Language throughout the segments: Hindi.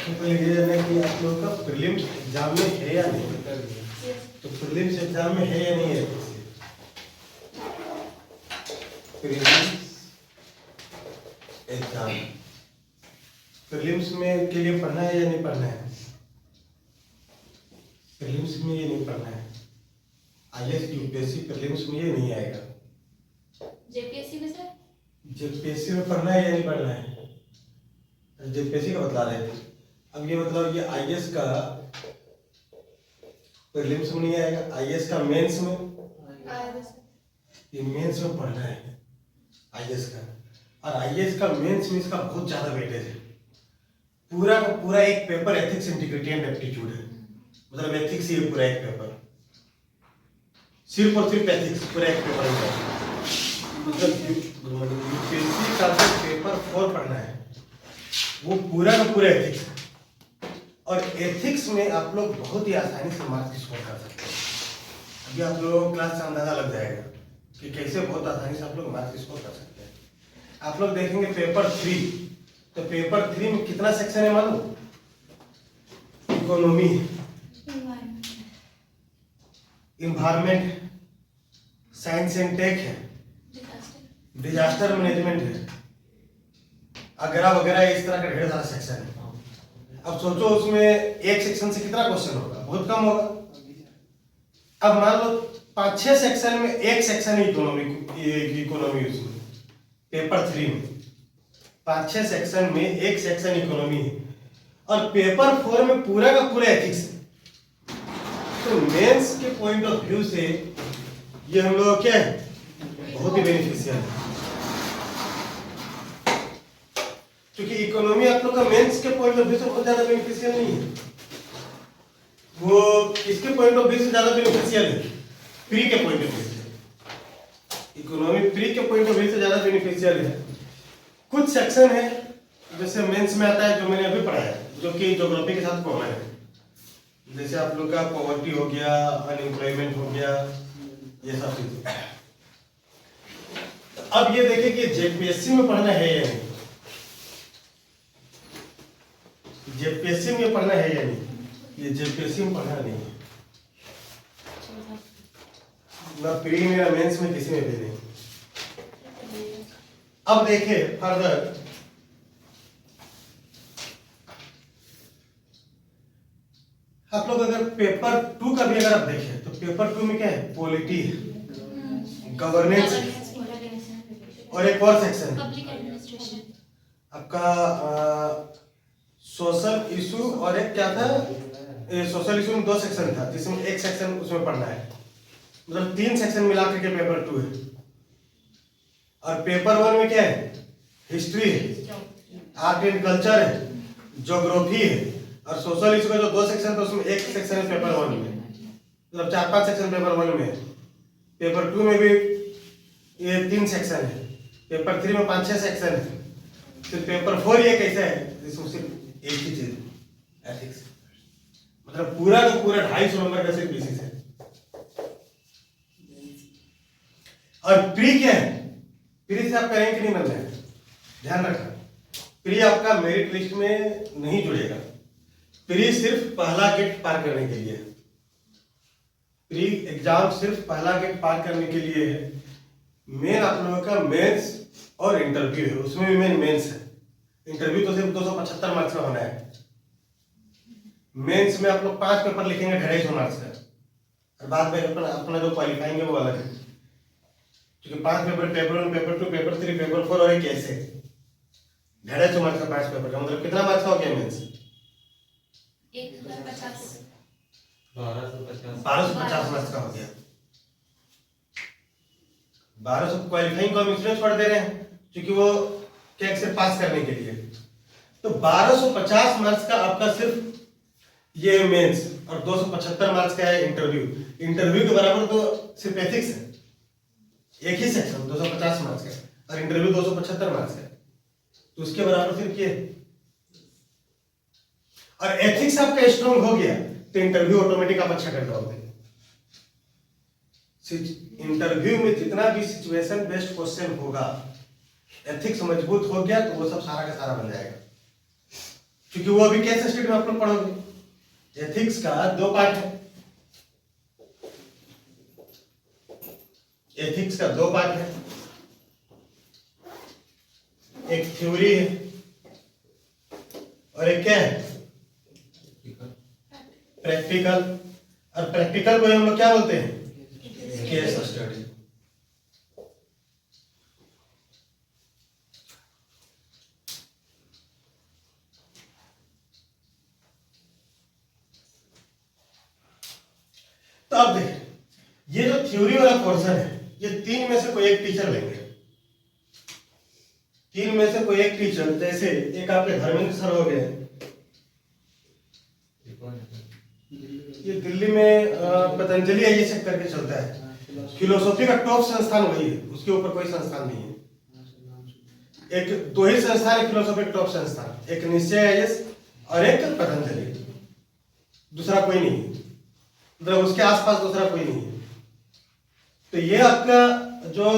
तो ये जाना कि आप लोगों का प्रीलिम्स एग्जाम में है या नहीं, तो प्रीलिम्स एग्जाम में है या नहीं है, प्रीलिम्स एग्जाम, प्रीलिम्स में के लिए पढ़ना है या नहीं पढ़ना है, प्रीलिम्स में ये नहीं पढ़ना है, आईएएस यूपीएससी प्रीलिम्स में ये नहीं आएगा, जेपीएससी में सर, जेपीएससी में पढ़ना है या नहीं पढ़ना है, जेपीएससी का बता रहे थे। अब ये मतलब ये आईएएस का प्रीलिम्स में नहीं आएगा, आईएएस का मेंस में, ये मेंस में पढ़ना है आईएएस का, और आईएएस का मेंस में इसका बहुत ज्यादा वेटेज है, पूरा का पूरा एक paper ethics integrity and aptitude है, मतलब एथिक्स ही पूरा एक पेपर, सिर्फ और सिर्फ एथिक्स पूरा एक पेपर है, मतलब यूपीएससी का जो पेपर 4 पढ़ना है वो पूरा का पूरा एथिक्स है, और एथिक्स में आप लोग बहुत ही आसानी से मार्क्स स्कोर कर सकते हैं। अभी आप लोगों को क्लास से अंदाजा लग जाएगा कि कैसे बहुत आसानी से आप लोग मार्क्स स्कोर कर सकते हैं। आप लोग देखेंगे पेपर 3, तो पेपर 3 में कितना सेक्शन है मालूम, economy, environment, science and tech है, डिजास्टर मैनेजमेंट है, वगैरह वगैरह, इस तरह का ढेर सारा सेक्शन है। अब सोचो उसमें एक सेक्शन से कितना क्वेश्चन होगा, बहुत कम होगा। अब मान लो 5-6 सेक्शन में एक सेक्शन इकोनॉमी उसमें पेपर 3 में 5-6 सेक्शन में एक सेक्शन इकोनॉमी है, और पेपर 4 में पूरा का पूरा एथिक्स है। तो मेंस के पॉइंट ऑफ व्यू से ये हम लोग क्या है, बहुत ही बेनिफिशियल है, क्योंकि इकोनॉमी आप लोग का मेंस के पॉइंट ऑफ व्यू से बहुत ज्यादा बेनिफिशियल नहीं है, वो इसके पॉइंट ऑफ व्यू से ज्यादा बेनिफिशियल है, प्री के पॉइंट ऑफ व्यू से इकोनॉमी प्री के पॉइंट ऑफ व्यू से ज्यादा बेनिफिशियल है। कुछ सेक्शन है जैसे मेंस में आता है, जो मैंने अभी पढ़ाया, जो कि ज्योग्राफी के साथ कॉमन है, जैसे आप लोग का पॉवर्टी हो गया, अनएम्प्लॉयमेंट हो गया, ये सब चीजें। अब ये देखिए कि जेपीएससी में पढ़ना है या नहीं, जेपीएससी में पढ़ना है या नहीं, ये जेपीएससी में पढ़ना नहीं है, ना प्री में ना मेंस में, किसी में भी नहीं। अब देखिए फर्दर, आप लोग अगर पेपर 2 का भी अगर आप देखें तो पेपर 2 में क्या है, पॉलिटी है, गवर्नेंस है, और एक और सेक्शन है आपका सोशल इशू, और एक क्या था, सोशल इशू में 2 सेक्शन था, जिसमें एक सेक्शन उसमें पढ़ना है, मतलब 3 सेक्शन मिला करके पेपर 2 है। और पेपर 1 में क्या है, हिस्ट्री है, आर्ट एंड कल्चर है, ज्योग्राफी है, और सोशल इशू का जो 2 सेक्शन था उसमें एक सेक्शन है पेपर 1 में, मतलब 4-5 सेक्शन पेपर 1 में है। पेपर 2 में भी ये 3 सेक्शन है, पेपर 3 में 5-6 सेक्शन है, फिर पेपर 4 ये कैसा है जिसमें सिर्फ एक ही चीज, एथिक्स, मतलब पूरा का पूरा 250 नंबर का सिर्फ बेसिस है। और प्री क्या है, प्री से आपका रैंक नहीं बनना है, ध्यान रखना, प्री आपका मेरिट लिस्ट में नहीं जुड़ेगा, प्री सिर्फ पहला गेट पार करने के लिए है, प्री एग्जाम सिर्फ पहला गेट पार करने के लिए है। मेन आप लोगों का मेंस और इंटरव्यू है, उसमें भी मेन मेंस है, इंटरव्यू तो सिर्फ 275 मार्क्स का होना है, मेंस में आप लोग 5 पेपर लिखेंगे 250 मार्क्स का, और बाद में अपना जो क्वालिफाइंग है वो अलग है, क्योंकि 5 paper, paper 1, paper 2, paper 3, paper 4 और एक ऐसे 250 मार्क्स का 5 पेपर का, मतलब कितना मार्क्स का हो गया मेंस, 1250 मार्क्स का हो गया। 1200 क्वालिफाइंग को हम इसलिए छोड़ दे रहे हैं क्योंकि वो कैट से पास करने के लिए, तो 1250 मार्क्स का आपका सिर्फ ये मेंस, और 275 मार्क्स का है इंटरव्यू। इंटरव्यू के बराबर तो सिर्फ एथिक्स है, एक ही सेक्शन 250 मार्क्स का, और इंटरव्यू 275 मार्क्स का, तो उसके बराबर सिर्फ ये। और एथिक्स आपका स्ट्रॉन्ग हो गया तो इंटरव्यू ऑटोमेटिक आप अच्छा कर जाओगे। इंटरव्यू में जितना भी सिचुएशन बेस्ड क्वेश्चन होगा, एथिक्स मजबूत हो गया तो वो सब सारा का सारा बन जाएगा। क्योंकि वो अभी केस स्टडी में आप लोग पढ़ोगे। एथिक्स का दो पार्ट है, एथिक्स का दो पार्ट है, एक थ्योरी है और एक क्या है, प्रैक्टिकल। और प्रैक्टिकल को हम लोग क्या बोलते हैं, केस स्टडी। तो अब देखें, ये जो थ्योरी वाला पोर्शन है, ये तीन में से कोई एक टीचर लेंगे। तीन में से कोई एक टीचर, जैसे एक आपके धर्मेंद्र सर हो गए, ये दिल्ली में पतंजलि आईएएस करके चलता है, फिलोसॉफी का टॉप संस्थान वही है, उसके ऊपर कोई संस्थान नहीं है। एक दो ही संस्थान है फिलोसॉफी का टॉप संस्थान, एक निश्चय आईएएस और एक पतंजलि, दूसरा कोई नहीं है, मतलब उसके आसपास दूसरा कोई नहीं है। तो ये आपका जो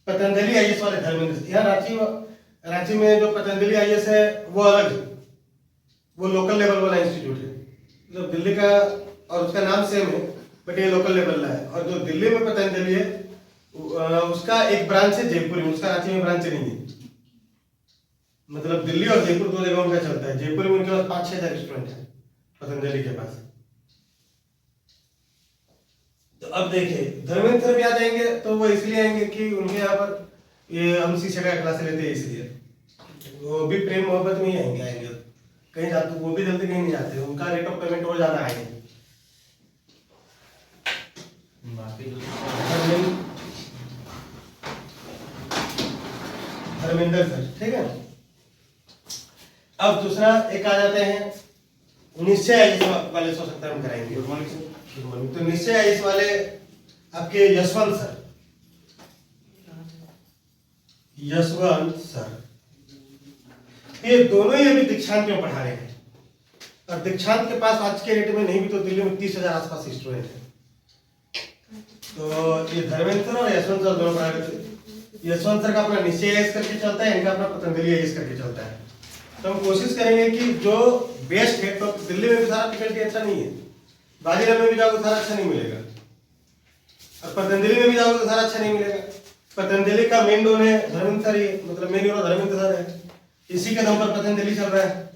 पतंजलि आईएएस वाले धर्मेंद्र, यहाँ रांची में जो पतंजलि आईएएस है वो अलग है, वो लोकल लेवल वाला इंस्टीट्यूट है, मतलब दिल्ली का, और उसका नाम सेम है बट ये लोकल लेवल का है। और जो दिल्ली में पतंजलि है उसका एक ब्रांच है जयपुर में, उसका रांची में ब्रांच नहीं है। मतलब दिल्ली और जयपुर दो जगहों का चलता है। जयपुर में उनके पास 5-6 हजार स्टूडेंट है पतंजलि के पास। तो अब देखिए धर्मेंद्र सर भी आ जाएंगे, तो वो इसलिए आएंगे कि उनके यहाँ पर ये हम शीशे का क्लास लेते हैं, इसलिए वो भी प्रेम मोहब्बत में ही आएंगे कहीं जाते, वो भी जल्दी कहीं नहीं जाते, उनका रेट ऑफ पेमेंट और ज्यादा आएंगे। धर्मेंद्र सर, ठीक है। अब दूसरा एक आ जाते हैं निश्चय आईएएस वाले, सो सकता है हम कराएंगे। Good morning sir. तो निश्चय आईएएस वाले आपके यशवंत सर, यशवंत सर, ये दोनों ही अभी दीक्षांत में पढ़ा रहे हैं। और दीक्षांत के पास आज के रेट में नहीं भी तो दिल्ली में 30,000 आसपास स्टूडेंट है। तो ये धर्मेंद्र सर और यशवंत सर दोनों पढ़ा रहे थे। यशवंत सर का अपना निश्चय आईएएस करके चलता है, इनका अपना पतंजलि आईएएस करके चलता है। तो हम कोशिश करेंगे कि जो बेस्ट है, तो दिल्ली में भी सारा फैकल्टी अच्छा नहीं है, बाजीराव में भी जाओगे सारा अच्छा नहीं मिलेगा, और पतंजलि में भी जाओगे तो सारा अच्छा नहीं मिलेगा। पतंजलि का मेन डोन है धर्मेंद्र सर, ये मतलब मेन हीरो धर्मेंद्र सर है, इसी के दम पर पतंजलि चल रहा है।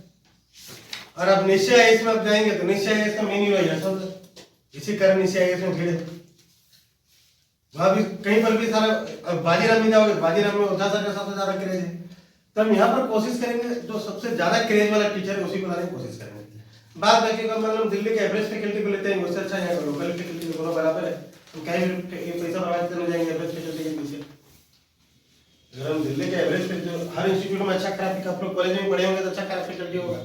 और अब निश्चय आईएएस में आप जाएंगे तो निश्चय आईएएस का मेन हीरो है यशवंत सर, इसी कारण निश्चय आईएएस में भीड़ है। वहां भी कहीं पर भी सारा, बाजीराव में जाओगे, बाजीराव में उद्धा सर का सबसे ज्यादा क्रेज है। तो हम यहाँ पर कोशिश करेंगे जो सबसे ज्यादा क्रेज वाला टीचर है उसी को लाने की कोशिश करेंगे। बात बाकी का मतलब दिल्ली के एवरेज फैकल्टी को लेते हैं, उससे अच्छा है लोकल फैकल्टी दोनों बराबर है। हम कहीं भी पैसा बर्बाद करने जाएंगे एवरेज फैकल्टी के पीछे। अगर हम दिल्ली के एवरेज फैकल्टी, हर इंस्टीट्यूट में अच्छा खराब, आप लोग कॉलेज में पढ़े होंगे तो अच्छा खराब फैकल्टी होगा,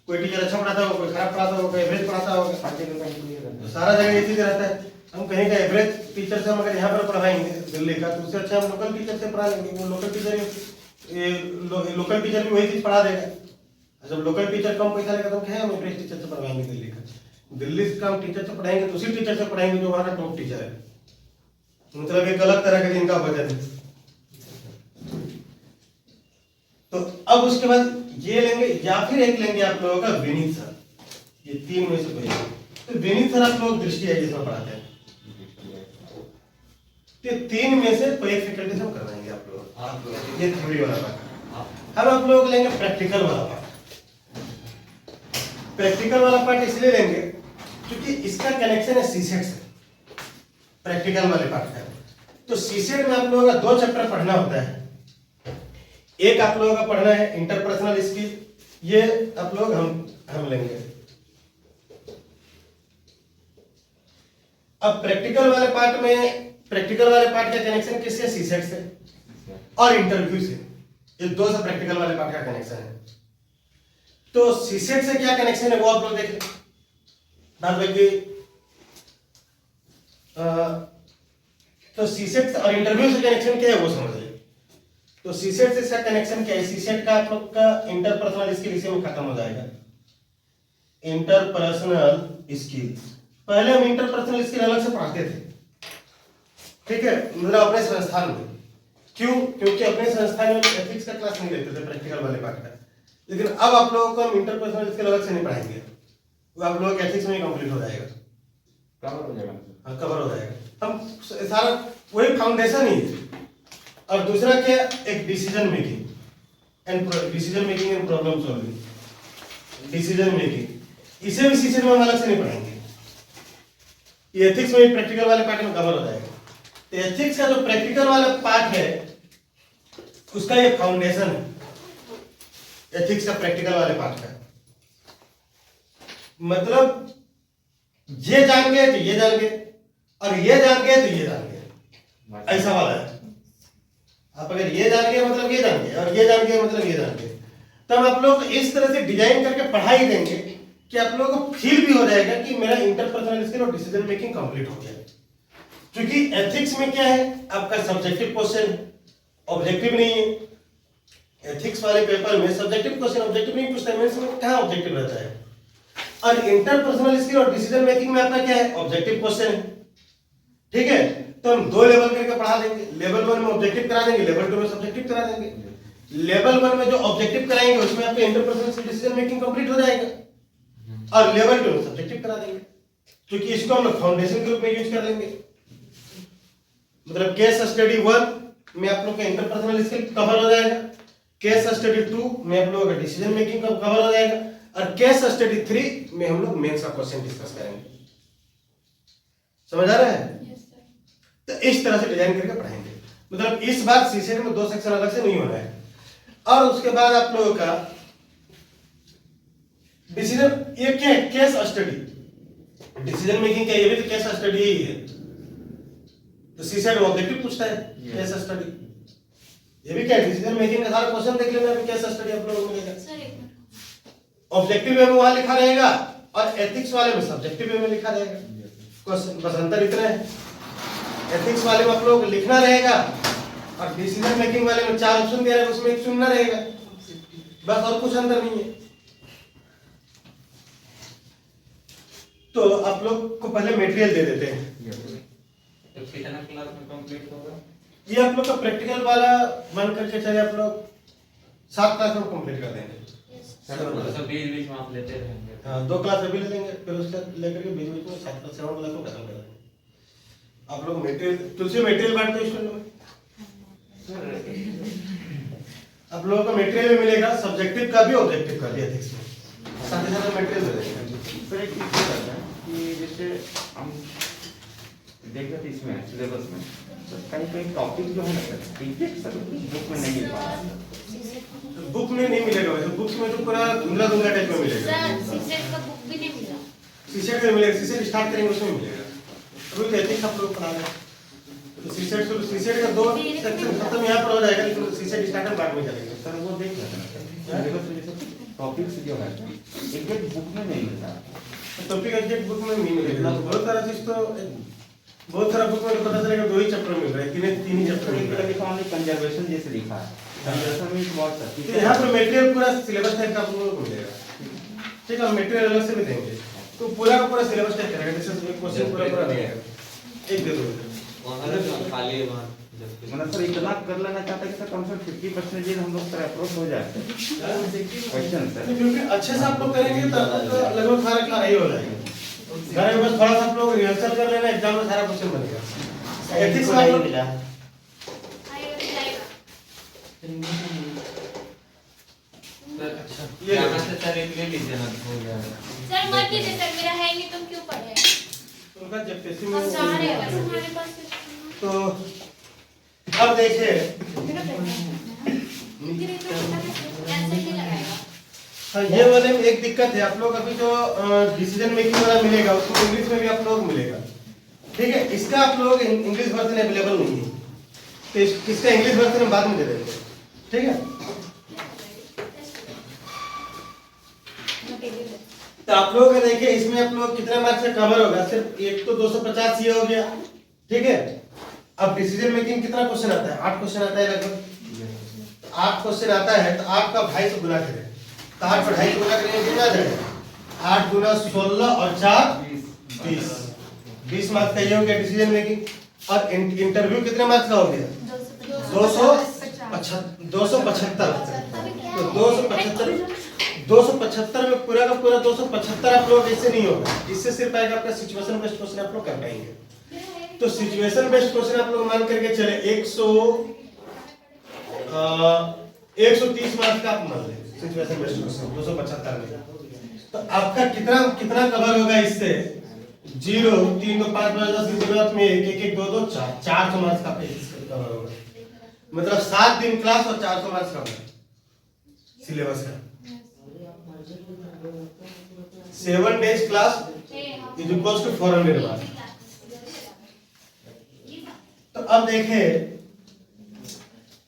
कोई टीचर अच्छा पढ़ाता होगा, कोई खराब पढ़ाता होगा, कोई एवरेज पढ़ाता होगा, तो सारा जगह ये चीज रहता है। हम कहीं का एवरेज टीचर से हम अगर यहाँ पर पढ़ाएंगे दिल्ली का, तो उससे अच्छा हम लोकल टीचर से पढ़ा लेंगे। वो लोकल टीचर लोकल टीचर भी वही चीज पढ़ा देगा। जब लोकल टीचर कम पैसा लेगा तो क्या हम एवरेज टीचर से पढ़वाएंगे दिल्ली का। दिल्ली का हम टीचर से पढ़ाएंगे तो उसी टीचर से पढ़ाएंगे जो हमारा टॉप टीचर है, मतलब एक अलग तरह का इनका बजट है। तो अब उसके बाद ये लेंगे या फिर एक लेंगे आप लोगों का विनीत सर, ये तीन में से कोई। तो विनीत सर आप लोग दृष्टि आईएएस में पढ़ाते हैं, तो तीन में से कोई एक फैकल्टी से हम करवाएंगे आप लोग। ये थ्योरी वाला पार्ट। हम आप लोग लेंगे प्रैक्टिकल वाला पार्ट। प्रैक्टिकल वाला पार्ट इसलिए लेंगे क्योंकि इसका कनेक्शन है सीसेट से, प्रैक्टिकल वाले पार्ट का। तो सीसेट में आप लोगों का 2 चैप्टर पढ़ना होता है। एक आप लोगों का पढ़ना है इंटरपर्सनल स्किल, ये आप लोग हम लेंगे। अब प्रैक्टिकल वाले पार्ट का कनेक्शन किससे, सीसेट से और इंटरव्यू से। ये 2 से प्रैक्टिकल वाले पार्ट का कनेक्शन है। तो सीसेट से क्या कनेक्शन है वो आप लोग देख लें। बाद बाकी तो सीसेट और इंटरव्यू से कनेक्शन क्या है वो समझ लीजिए। तो सीसेट से इसका कनेक्शन क्या है, सीसेट का आप लोग का इंटरपर्सनल स्किल इसी में खत्म हो जाएगा। इंटरपर्सनल स्किल, पहले हम इंटरपर्सनल स्किल अलग से पढ़ाते थे, ठीक है, मतलब अपने संस्थान में। क्यों? क्योंकि अपने संस्थान में एथिक्स का क्लास नहीं लेते थे प्रैक्टिकल वाले पार्ट का, लेकिन अब आप लोगों को हम इंटरपर्सनल स्किल अलग से नहीं पढ़ाएंगे, वो आप लोगों के एथिक्स में ही कंप्लीट हो जाएगा, कवर हो जाएगा। हाँ कवर हो जाएगा। हम सारा वही फाउंडेशन ही है। और दूसरा क्या, एक decision making and problem solving. Decision making इसे भी सीजन में हम अलग से नहीं पढ़ाएंगे, ये एथिक्स में प्रैक्टिकल वाले पार्ट में कवर हो जाएगा। तो एथिक्स का जो प्रैक्टिकल वाला पार्ट है उसका ये फाउंडेशन है, एथिक्स का प्रैक्टिकल वाले पार्ट का। मतलब ये जान गए तो ये जान गए, और ये जान गए तो ये जान गए, ऐसा वाला है। आप अगर ये जान गए मतलब ये जान गए, और ये जान गए मतलब ये जान गए, तब आप लोग इस तरह से डिजाइन करके पढ़ाई देंगे कि आप लोगों को फील भी हो जाएगा कि मेरा इंटरपर्सनल स्किल और डिसीजन मेकिंग कंप्लीट हो गया। क्योंकि एथिक्स में क्या है, आपका सब्जेक्टिव क्वेश्चन, ऑब्जेक्टिव नहीं है। एथिक्स वाले पेपर में सब्जेक्टिव क्वेश्चन ऑब्जेक्टिव नहीं पूछता है, मेंस में कहां ऑब्जेक्टिव रहता है। और इंटरपर्सनल स्किल और डिसीजन मेकिंग में आपका क्या है, ऑब्जेक्टिव क्वेश्चन है। ठीक है, तो हम 2 लेवल करके पढ़ा देंगे। लेवल 1 में ऑब्जेक्टिव करा देंगे, लेवल 2 में सब्जेक्टिव करा देंगे। लेवल 1 में जो ऑब्जेक्टिव कराएंगे उसमें आपका इंटरपर्सनल डिसीजन मेकिंग कंप्लीट हो जाएगा, और लेवल 2 में सब्जेक्टिव करा देंगे, क्योंकि इसको हम लोग फाउंडेशन के रूप में यूज कर लेंगे। मतलब केस स्टडी 1 में आप लोग का इंटरपर्सनल स्किल कवर हो जाएगा, केस स्टडी 2 में आप लोगों का डिसीजन मेकिंग का कवर हो जाएगा, और केस स्टडी 3 में हम लोग मेंस का क्वेश्चन डिस्कस करेंगे। समझ आ रहा है? Yes sir. तो इस तरह से डिजाइन करके पढ़ाएंगे। मतलब इस बार सीसेट में 2 सेक्शन अलग से नहीं होना है। और उसके बाद आप लोगों का डिसीजन, ये क्या है, केस स्टडी। डिसीजन मेकिंग क्या है, ये भी तो केस स्टडी ही है। तो सीसेट ऑब्जेक्टिव पूछता है, केस स्टडी। ये भी क्या है, डिसीजन मेकिंग का सारा क्वेश्चन देख लेना, केस स्टडी आप लोगों को मिलेगा। सर एक मिनट। ऑब्जेक्टिव वे में वहां लिखा रहेगा, और एथिक्स वाले में सब्जेक्टिव वे में लिखा रहेगा। क्वेश्चन बस अंतर इतना है, एथिक्स वाले में आप लोग लिखना रहेगा, और डिसीजन मेकिंग वाले में 4 ऑप्शन दे रहे हैं, उसमें एक चुनना रहेगा, बस, और कुछ अंतर नहीं है। तो आप लोग को पहले मटेरियल दे देते हैं। तो कितना क्लास में कंप्लीट होगा? ये आप लोग का प्रैक्टिकल वाला बन करके चले, आप लोग 7 क्लास में कंप्लीट कर देंगे। यस सर बीच में आप लेते रहेंगे। हाँ, 2 क्लास अभी ले लेंगे, फिर उसके लेकर के बीच बीच में 7 क्लास 7 क्लास को खत्म कर देंगे। आप लोग मटेरियल, तुलसी मटेरियल बांटते हो स्कूल में? आप लोगों को मटेरियल में मिलेगा, सब्जेक्टिव का भी ऑब्जेक्टिव का भी, एथिक्स में साथ ही साथ मटेरियल दे देंगे। सर एक चीज रहता है कि जैसे हम देख रहे थे इसमें सिलेबस में, तो कई टॉपिक जो है ना सर, एग्जैक्ट सर बुक में नहीं मिल पा रहा। बुक में नहीं मिलेगा, वैसे बुक्स में तो पूरा धुंधला धुंधला टाइप में मिलेगा। सर सीसेट का बुक भी नहीं मिला। सीसेट में मिलेगा, सीसेट स्टार्ट करेंगे उसमें मिलेगा। अभी तो एथिक्स आप लोग पढ़ा रहे हैं, तो सीसेट का 2 सेक्शन खत्म यहाँ पर हो जाएगा, लेकिन सीसेट स्टार्ट बाद में करेंगे। सर वो देख लेते हैं सिलेबस में जैसे टॉपिक्स जो है एग्जैक्ट बुक में नहीं मिलता। टॉपिक एग्जैक्ट बुक में नहीं मिलेगा, बहुत सारा चीज तो, बहुत सारा बुक में तो पता चलेगा 2 ही चैप्टर मिल रहा है, 3 ही चैप्टर मिल रहा है। लिखा हमने कंजर्वेशन जैसे लिखा है, कंजर्वेशन में बहुत सर तो यहाँ पर मटेरियल पूरा सिलेबस टाइप का आप लोगों को मिलेगा। ठीक है, मटेरियल अलग से भी देंगे, तो पूरा का पूरा सिलेबस टाइप करेगा, जैसे क्वेश्चन पूरा देगा, एक दे दो खाली है वहाँ। मतलब सर इतना कर लेना चाहता है कि सर कम से कम 50% हम लोग सर अप्रोच हो जाए क्वेश्चन सर। क्योंकि अच्छे से आप लोग करेंगे तो लगभग सारा क्लियर ही हो जाएगा। घर में बस थोड़ा सा आप लोग रिहर्सल कर लेना, एग्जाम में सारा क्वेश्चन बनेगा। एथिक्स में आप लोग आएगा जाएगा। सर ये यहाँ से सर एक ले लीजिए ना, हो जाएगा। सर मत दीजिए सर, मेरा है नहीं, तुम क्यों पढ़े? उनका जब पेशी हम में चाह रहे हैं बस हमारे पास। तो अब देखिए, ऐसे ही लगाएगा। हाँ, ये वाले में एक दिक्कत है, आप लोग अभी जो डिसीजन मेकिंग वाला मिलेगा उसको इंग्लिश में भी आप लोग मिलेगा। ठीक है, इसका आप लोग इंग्लिश वर्जन अवेलेबल नहीं है, तो इसका इंग्लिश वर्जन हम बाद में दे देंगे। ठीक है, तो आप लोग का देखिए इसमें आप लोग कितने मार्क्स से कवर होगा, सिर्फ एक तो 250 ये हो गया। ठीक है, अब डिसीजन मेकिंग कितना क्वेश्चन आता है, 8 क्वेश्चन आता है लगभग। 8 क्वेश्चन आता है तो 8 का 2.5 से गुना करें, तो 8 पर 2.5 गुना करेंगे कितना आ जाएगा, 8 गुना 16 और 4 20, 20 मार्क्स का ये हो गया डिसीजन मेकिंग। और इंटरव्यू कितने मार्क्स का हो गया, 275। तो 275 में पूरा का पूरा 275 आप लोग ऐसे नहीं होगा, इससे सिर्फ आएगा आपका सिचुएशन बेस्ड क्वेश्चन आप लोग कर पाएंगे। तो सिचुएशन बेस्ड क्वेश्चन आप लोग मान करके चले 130 मार्क्स का आप मान लें सिचुएशन बेस्ड क्वेश्चन 275 में। तो आपका कितना कितना कवर होगा इससे? 0 3 2 5 10 की जरूरत में 1 1 2 2 4 400 मार्क्स का कवर होगा। मतलब 7 दिन क्लास और 400 मार्क्स कवर सिलेबस का। 7 days class is equals to 400 marks. तो अब देखें,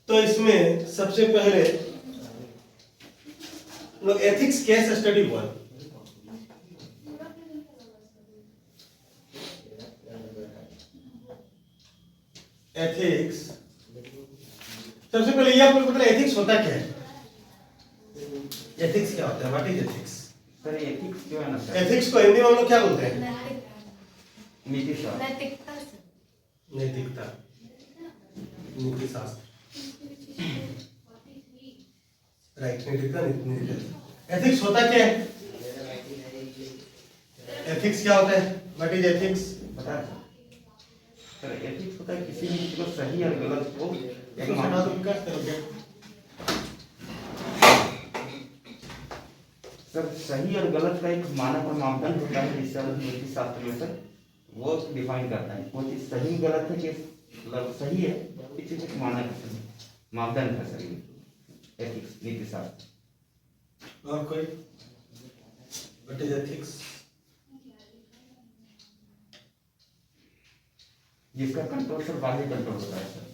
तो इसमें सबसे पहले लोग एथिक्स केस स्टडी 1। एथिक्स, सबसे पहले ये आपको पता है एथिक्स होता क्या है? एथिक्स क्या होता है? What is ethics? Sir ethics जो है ना सर, एथिक्स को हिंदी में हम लोग क्या बोलते हैं? नीति शास्त्र। नैतिकता से। नैतिकता, नीति शास्त्र, राइट। नैतिकता, नीति। एथिक्स होता क्या है? एथिक्स क्या होता है? What is ethics? बता सर, एथिक्स होता है किसी भी चीज को सही और गलत को एक सुना तो विकास करोगे। सर सही और गलत का एक मानक और मापदंड होता है जिससे हम नीति शास्त्र में सर वो डिफाइन करता है। वो चीज सही गलत है कि मतलब सही है, इस चीज एक मानक है, मापदंड है सर ये एथिक्स नीति शास्त्र। और कोई? What is ethics? जिसका कंट्रोल सर बाह्य कंट्रोल होता है सर।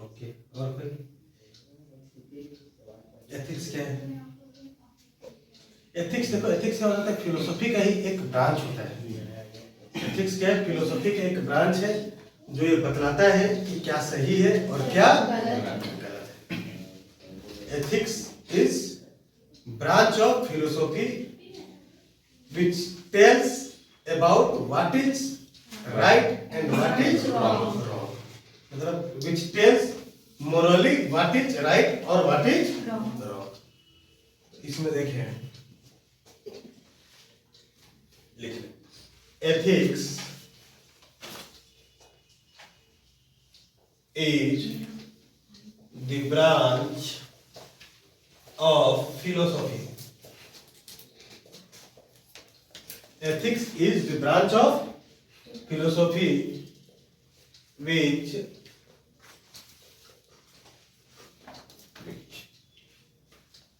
ओके, और कोई? एथिक्स क्या है? एथिक्स देखो, एथिक्स क्या होता है? फिलोसफी का ही एक ब्रांच होता है। एथिक्स क्या है? फिलोसफी का एक ब्रांच है जो ये बतलाता है कि क्या सही है और क्या गलत है। Ethics is branch of philosophy which tells about what is right and what is wrong. मतलब which tells morally what is right और what is wrong. इसमें देखें, लिख लें, ethics is the branch of philosophy. Ethics is the branch of philosophy which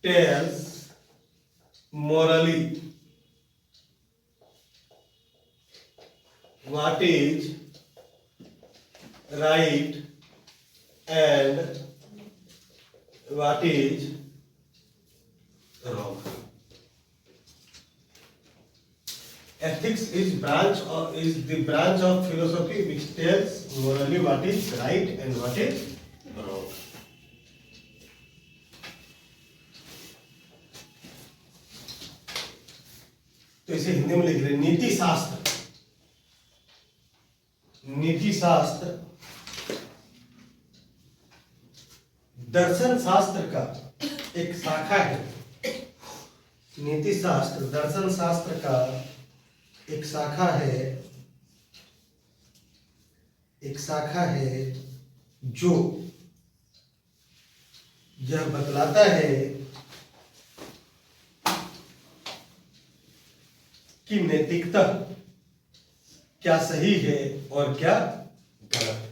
tells morally what is right and what is wrong. Ethics is the branch of philosophy which tells morally what is right and what is wrong. तो इसे हिंदी में लिख रहे हैं नीति शास्त्र। नीति शास्त्र दर्शन शास्त्र का एक शाखा है। नीति शास्त्र दर्शन शास्त्र का एक शाखा है, एक शाखा है जो यह बतलाता है कि नैतिकता क्या सही है और क्या गलत है।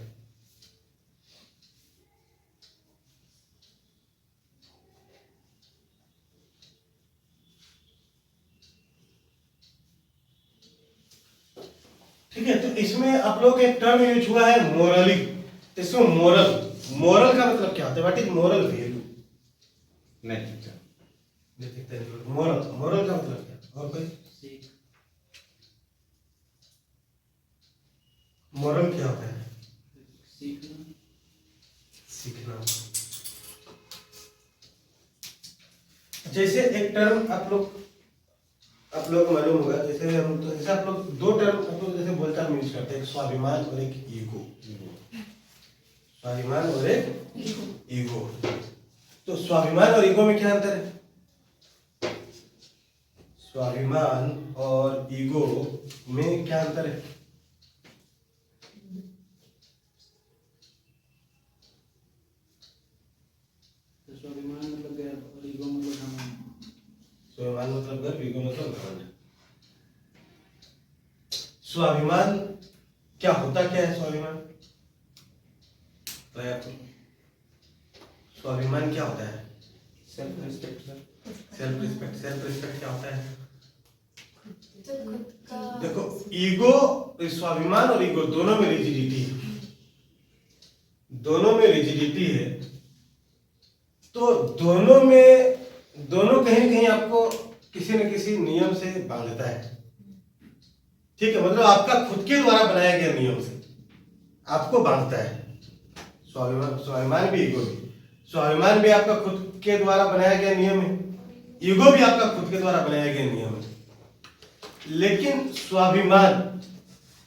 ठीक है, तो इसमें आप लोग एक टर्म यूज हुआ है मोरली। इसमें मोरल, मोरल का मतलब क्या होता है? What is moral value? नैतिकता। नैतिकता, मोरल, मोरल का मतलब क्या? और कोई? मोरल क्या होता है? सीखना। जैसे एक टर्म आप लोग को मालूम होगा, जैसे हम तो जैसे आप लोग दो टर्म आप लोग जैसे बोलचाल में यूज करते हैं, एक स्वाभिमान और एक ईगो। स्वाभिमान और एक ईगो। तो स्वाभिमान और ईगो में क्या अंतर है? स्वाभिमान और ईगो में क्या अंतर है? स्वाभिमान मतलब गर्व और ईगो मतलब घमंड। स्वाभिमान मतलब गर्व, ईगो मतलब घमंड। स्वाभिमान क्या होता, क्या है स्वाभिमान? बताइए आपको। स्वाभिमान क्या होता है? Self respect sir. Self respect. Self respect क्या होता है? तो खुद का देखो, ईगो, स्वाभिमान और ईगो दोनों में रिजिडिटी है, दोनों में रिजिडिटी है। तो दोनों कहीं न कहीं आपको किसी न किसी नियम से बांधता है। ठीक है, मतलब आपका खुद के द्वारा बनाया गया नियम से आपको बांधता है। स्वाभिमान भी, ईगो भी। स्वाभिमान भी आपका खुद के द्वारा बनाया गया नियम है, ईगो भी आपका खुद के द्वारा बनाया गया नियम है। लेकिन स्वाभिमान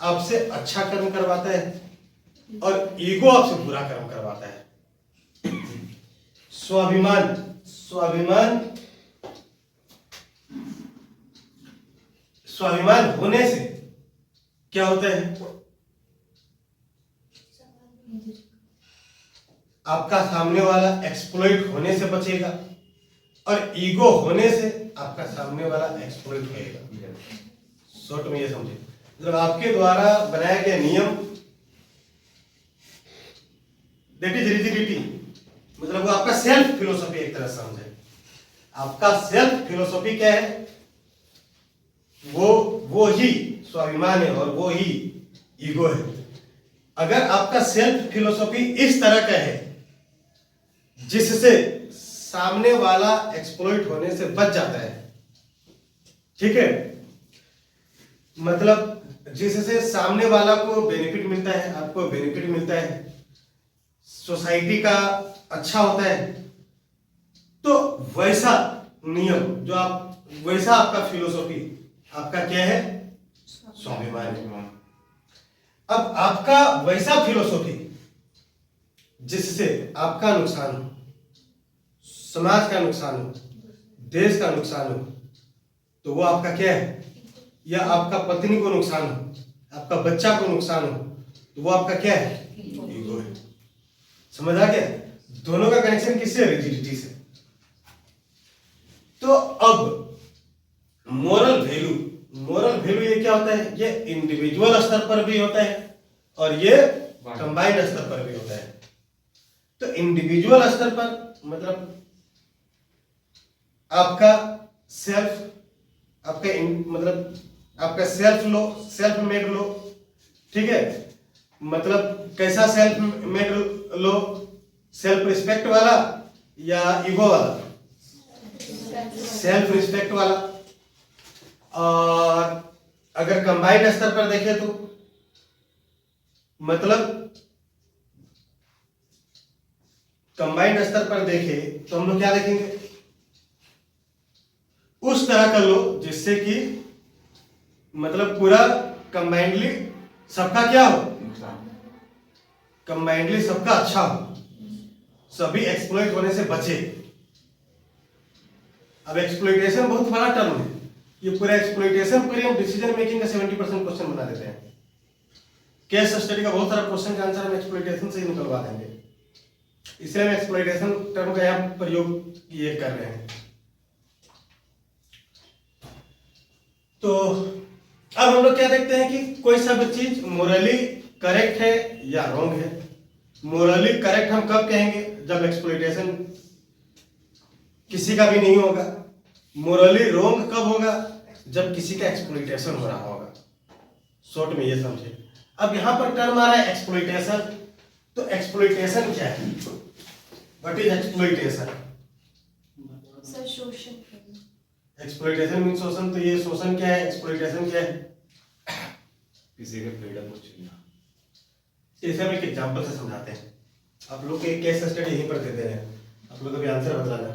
आपसे अच्छा कर्म करवाता है और ईगो आपसे बुरा कर्म करवाता है। स्वाभिमान होने से क्या होता है? आपका सामने वाला एक्सप्लॉइट होने से बचेगा और ईगो होने से आपका सामने वाला एक्सप्लॉइट होएगा। शॉर्ट में ये समझे, मतलब आपके द्वारा बनाया गया नियम, दैट इज रिजिडिटी, मतलब वो आपका सेल्फ फिलोसॉफी एक तरह से समझे। आपका सेल्फ फिलोसॉफी क्या है? वो ही स्वाभिमान है और वो ही ईगो है। अगर आपका सेल्फ फिलोसॉफी इस तरह का है जिससे सामने वाला एक्सप्लॉइट होने से बच जाता है, ठीक है, मतलब जिससे सामने वाला को बेनिफिट मिलता है, आपको बेनिफिट मिलता है, सोसाइटी का अच्छा होता है, तो वैसा नियम जो आप, वैसा आपका फिलोसॉफी आपका क्या है? स्वाभिमान है। अब आपका वैसा फिलोसॉफी जिससे आपका नुकसान हो, समाज का नुकसान हो, देश का नुकसान हो, तो वो आपका क्या है? या आपका पत्नी को नुकसान हो, आपका बच्चा को नुकसान हो, तो वो आपका क्या है? ईगो है। समझ आ गया? दोनों का कनेक्शन किससे? रिजिडिटी से। तो अब मोरल वैल्यू ये क्या होता है? ये इंडिविजुअल स्तर पर भी होता है और ये कंबाइंड स्तर पर भी होता है। तो इंडिविजुअल स्तर पर मतलब आपका सेल्फ, मतलब आपका सेल्फ मेड लो, ठीक है, मतलब कैसा सेल्फ मेड लो? सेल्फ रिस्पेक्ट वाला या ईगो वाला? सेल्फ रिस्पेक्ट वाला। और अगर कंबाइंड स्तर पर देखें तो मतलब कंबाइंड स्तर पर देखें तो हम लोग क्या देखेंगे? उस तरह का लो जिससे कि मतलब पूरा कंबाइंडली सबका क्या हो? कंबाइंडली सबका अच्छा हो, सभी एक्सप्लॉइट होने से बचे। अब एक्सप्लॉइटेशन बहुत बड़ा टर्म है, ये पूरा एक्सप्लॉइटेशन पर हम डिसीजन मेकिंग का 70% क्वेश्चन बना देते हैं। केस स्टडी का बहुत सारा क्वेश्चन का आंसर हम एक्सप्लॉइटेशन से ही निकलवा देंगे, इसलिए हम एक्सप्लॉइटेशन टर्म का यहाँ प्रयोग ये कर रहे हैं। तो अब हम लोग क्या देखते हैं कि कोई सा भी चीज मोरली करेक्ट है या रॉन्ग है। मोरली करेक्ट हम कब कहेंगे? जब एक्सप्लॉइटेशन किसी का भी नहीं होगा। मोरली रॉन्ग कब होगा? जब किसी का एक्सप्लॉइटेशन हो रहा होगा। शॉर्ट में ये समझे। अब यहां पर टर्म आ रहा है एक्सप्लॉइटेशन। तो एक्सप्लॉइटेशन क्या है? What is exploitation? सर शोषण। एक्सप्लॉइटेशन मीन शोषण। तो ये शोषण क्या है? एक्सप्लॉइटेशन क्या है? किसी के फ्रीडम को छीनना। इसे हम एक एग्जांपल से समझाते हैं। आप लोग एक केस स्टडी यहीं पर देते हैं, आप लोग अभी आंसर बतलाना,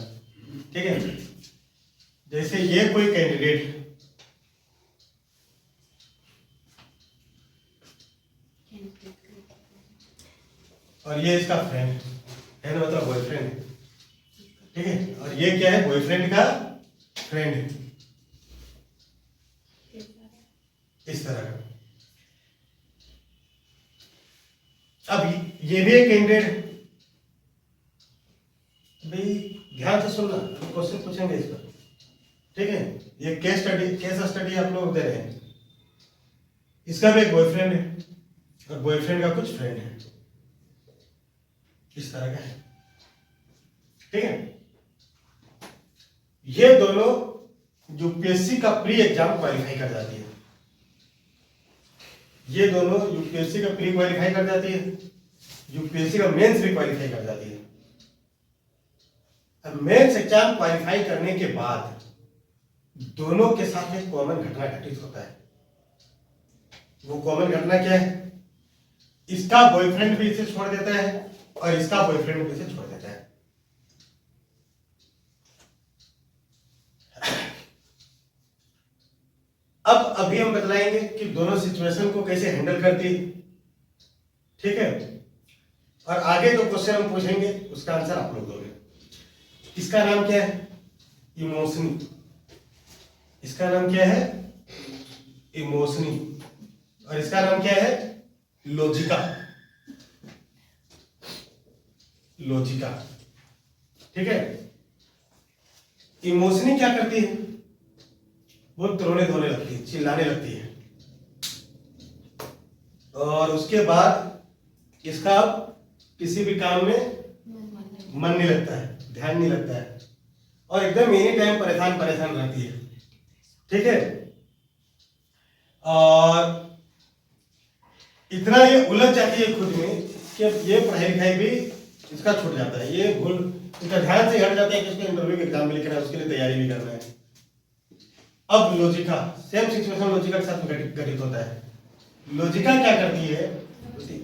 ठीक है। जैसे ये कोई कैंडिडेट और ये इसका फ्रेंड है ना, मतलब बॉयफ्रेंड है। ठीक है, और ये क्या है, बॉयफ्रेंड का फ्रेंड है, इस तरह का। अब ये भी एक कैंडिडेट है भाई, ध्यान से सुनना, क्वेश्चन पूछेंगे इस पर, ठीक है। ये केस स्टडी आप लोग दे रहे हैं। इसका भी एक बॉयफ्रेंड है और बॉयफ्रेंड का कुछ फ्रेंड है, इस तरह का है, ठीक है। ये दोनों यूपीएससी का प्री एग्जाम क्वालिफाई कर जाती है, ये दोनों यूपीएससी का प्री क्वालिफाई कर जाती है, यूपीएससी का मेंस भी क्वालिफाई कर जाती है। अब मेंस एग्जाम क्वालिफाई करने के बाद दोनों के साथ एक कॉमन घटना घटित होता है। वो कॉमन घटना क्या है, इसका बॉयफ्रेंड भी इसे छोड़ देता है और इसका बॉयफ्रेंड भी इसे छोड़ देता है। अब अभी हम बतलाएंगे कि दोनों सिचुएशन को कैसे हैंडल करती है, ठीक है। और आगे जो क्वेश्चन हम पूछेंगे उसका आंसर आप लोग दोगे। इसका नाम क्या है, इमोशनी। इसका नाम क्या है, इमोशनी। और इसका नाम क्या है, लॉजिका। लॉजिका, ठीक है। इमोशनी क्या करती है, वो रोने धोने लगती है, चिल्लाने लगती है, और उसके बाद इसका किसी भी काम में मन नहीं लगता है, ध्यान नहीं लगता है, और एकदम एनी टाइम परेशान परेशान रहती है, ठीक है। और इतना ये उलझ जाती है खुद में कि ये पढ़ाई लिखाई भी इसका छूट जाता है, ये भूल, इसका ध्यान से हट जाता है कि इसको इंटरव्यू के एग्जाम में लिखना है, उसके लिए तैयारी भी करना है। अब लॉजिका, सेम सिचुएशन लॉजिका के साथ घटित होता है। लॉजिका क्या करती है,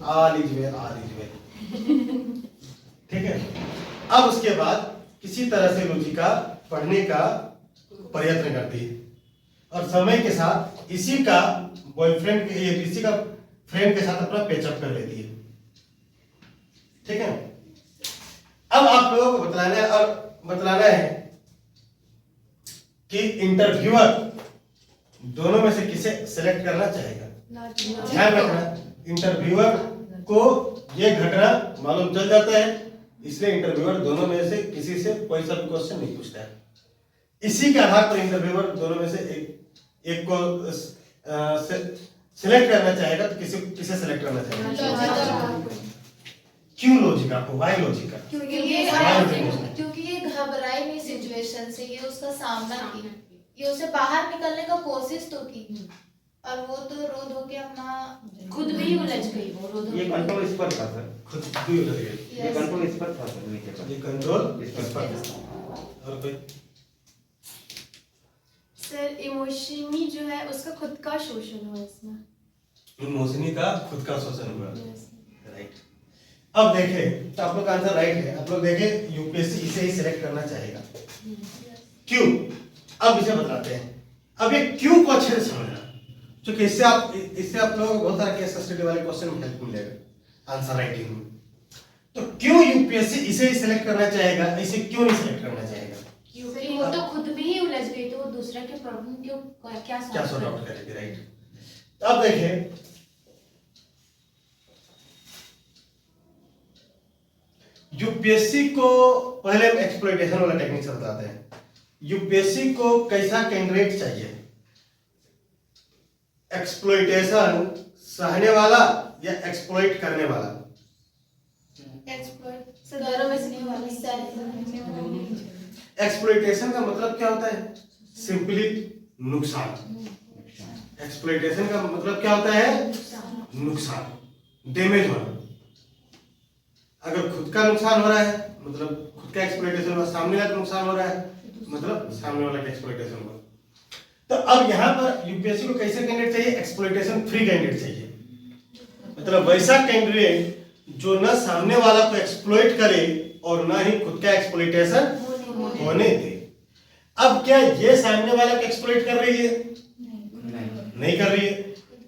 all is well, all is well, ठीक है। अब उसके बाद किसी तरह से लॉजिका पढ़ने का प्रयत्न करती है और समय के साथ इसी का बॉयफ्रेंड, इसी का फ्रेंड के साथ अपना पेचअप कर लेती है, ठीक है। अब आप लोगों को बतलाना है कि इंटरव्यूअर दोनों में से किसे सिलेक्ट करना चाहेगा। ध्यान रखना, इंटरव्यूअर को ये घटना मालूम चल जाता है, इसलिए इंटरव्यूअर दोनों में से किसी से कोई सा भी क्वेश्चन नहीं पूछता है। इसी के आधार पर इंटरव्यूअर दोनों में से एक को सिलेक्ट करना चाहेगा, तो किसे सिलेक्ट करना चाहेगा। क्यों लॉजिका को, व्हाई लॉजिका? क्योंकि ये घबराई नहीं सिचुएशन से, ये उसका सामना की, ये उसे बाहर निकलने का कोशिश तो की, और वो तो रो धो के अपना खुद भी उलझ गई, वो रो धो ये कंट्रोल इस पर था सर, खुद भी उलझ गई, ये कंट्रोल इस पर था सर, नीचे पर, ये कंट्रोल इस पर था। और कोई सर इमोशनी जो है उसका खुद का शोषण हुआ इसमें, इमोशनी का खुद का शोषण हुआ, राइट। अब देखें तो आप लोग का आंसर राइट है। आप लोग देखें यूपीएससी इसे ही सिलेक्ट करना चाहेगा, क्यों? अब इसे बताते हैं। अब ये क्यों को अच्छे से समझना, क्योंकि इससे आप लोगों को बहुत सारा केस स्टडी वाले क्वेश्चन में हेल्प मिलेगा आंसर राइटिंग में। तो क्यों यूपीएससी इसे ही सिलेक्ट करना चाहेगा, इसे क्यों नहीं सिलेक्ट करना चाहेगा? क्योंकि वो तो खुद भी ही उलझ गई, तो वो दूसरा के प्रॉब्लम क्यों क्या सॉर्ट आउट करेगी, राइट। तो अब देखें, यूपीएससी को पहले हम एक्सप्लॉइटेशन वाला टेक्निक से बताते हैं। यूपीएससी को कैसा कैंडिडेट चाहिए, एक्सप्लॉइटेशन सहने वाला या एक्सप्लॉइट करने वाला? एक्सप्लॉइटेशन का मतलब क्या होता है, सिंपली नुकसान। एक्सप्लॉइटेशन का मतलब क्या होता है, नुकसान, डैमेज होना। अगर खुद का नुकसान हो रहा है मतलब खुद का एक्सप्लॉइटेशन हुआ, सामने वाला का नुकसान हो रहा है मतलब सामने वाला का एक्सप्लॉइटेशन हुआ। तो अब यहाँ पर यूपीएससी को कैसे कैंडिडेट चाहिए, एक्सप्लॉइटेशन फ्री कैंडिडेट चाहिए। मतलब वैसा कैंडिडेट जो न सामने वाला को एक्सप्लॉइट करे और ना ही खुद का एक्सप्लॉइटेशन होने दे। अब क्या ये सामने वाला को एक्सप्लॉइट कर रही है? नहीं कर रही है।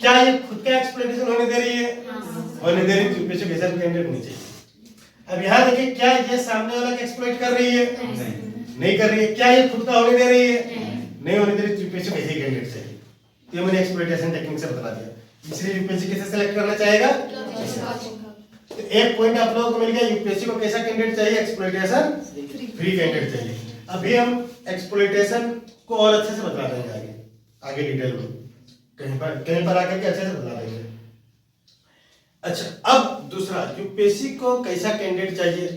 क्या ये खुद का एक्सप्लॉइटेशन होने दे रही है? होने दे रही है। यूपीएससी को ऐसा कैंडिडेट नहीं चाहिए। अब यहाँ देखिए, क्या ये सामने वाला को एक्सप्लॉइट कर रही है? नहीं नहीं कर रही है। क्या ये खुद का होने दे रही है? नहीं होने दे रही। यूपीएससी वैसे ही कैंडिडेट चाहिए। ये मैंने एक्सप्लॉइटेशन टेक्निक से बता दिया। इसलिए यूपीएससी कैसे सेलेक्ट करना चाहेगा? तो एक पॉइंट आप लोगों को मिल गया, यूपीएससी को कैसा कैंडिडेट चाहिए? एक्सप्लॉइटेशन फ्री कैंडिडेट चाहिए। अभी हम एक्सप्लॉइटेशन को और अच्छे से बता देंगे आगे डिटेल में, कहीं पर आकर के अच्छे से बता देंगे। अच्छा, अब दूसरा, यूपीएससी को कैसा कैंडिडेट चाहिए?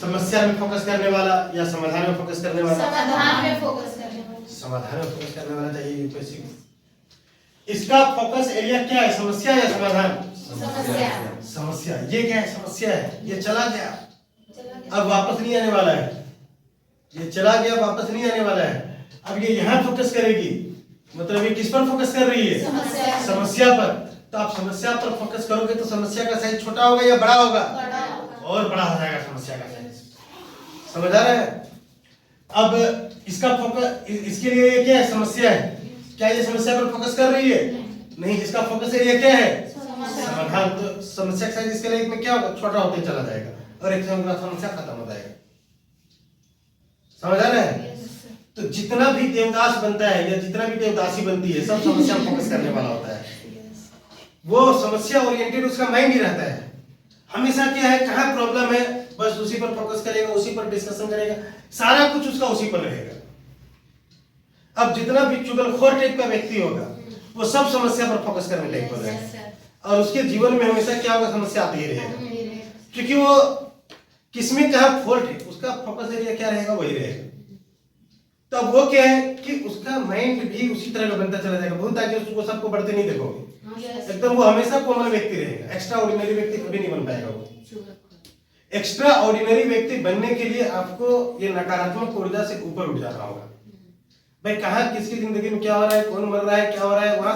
समस्या में फोकस करने वाला या समाधान में फोकस करने वाला? समाधान में फोकस करने वाला। समाधान में फोकस करने वाला चाहिए यूपीएससी को। इसका फोकस एरिया क्या है? समस्या या समाधान? समस्या। समस्या। ये क्या है? समस्या है। ये चला गया, चला गया। अब वापस नहीं आने वाला है। ये चला गया, वापस नहीं आने वाला है। अब ये यहाँ फोकस करेगी, मतलब ये किस पर फोकस कर रही है? समस्या। समस्या पर। तो आप समस्या पर फोकस करोगे तो समस्या का साइज छोटा होगा या बड़ा होगा? बड़ा होगा। और बड़ा हो जाएगा समस्या का साइज। समझ आ रहा है? अब इसका फोकस, इसके लिए ये क्या है? समस्या है। क्या ये समस्या पर फोकस कर रही है? नहीं। इसका फोकस एरिया क्या है? समाधान। तो समस्या का साइज इसके लिए में क्या होगा? छोटा होते चला जाएगा और एक समय के बाद समस्या खत्म हो जाएगा। समझ आ रहा है? तो जितना भी देवदास बनता है या जितना भी देवदासी बनती है, सब समस्या पर फोकस करने वाला होता है। वो समस्या ओरिएंटेड उसका माइंड ही रहता है। हमेशा क्या है, कहाँ प्रॉब्लम है, बस उसी पर फोकस करेगा, उसी पर डिस्कशन करेगा, सारा कुछ उसका उसी पर रहेगा। अब जितना भी चुगलखोर टाइप का व्यक्ति होगा, वो सब समस्या पर फोकस करने टाइप का रहेगा, और उसके जीवन में हमेशा क्या होगा? समस्या आती ही रहेगा, क्योंकि वो किसमें कहाँ फॉल्ट है, उसका फोकस एरिया क्या रहेगा? वही रहेगा। तो अब वो क्या है कि उसका माइंड भी उसी तरह का बनता चला जाएगा, बहुत ताकि उसको सबको बढ़ते नहीं देखोगे, एकदम वो हमेशा कोमल व्यक्ति रहेगा। एक्स्ट्रा ऑर्डिनरी व्यक्ति कभी नहीं बन पाएगा वो। एक्स्ट्रा ऑर्डिनरी व्यक्ति बनने के लिए आपको ये नकारात्मक ऊर्जा से ऊपर उठ जाना होगा। भाई कहाँ किसकी जिंदगी में क्या हो रहा है, कौन मर रहा है, क्या हो रहा है, वहां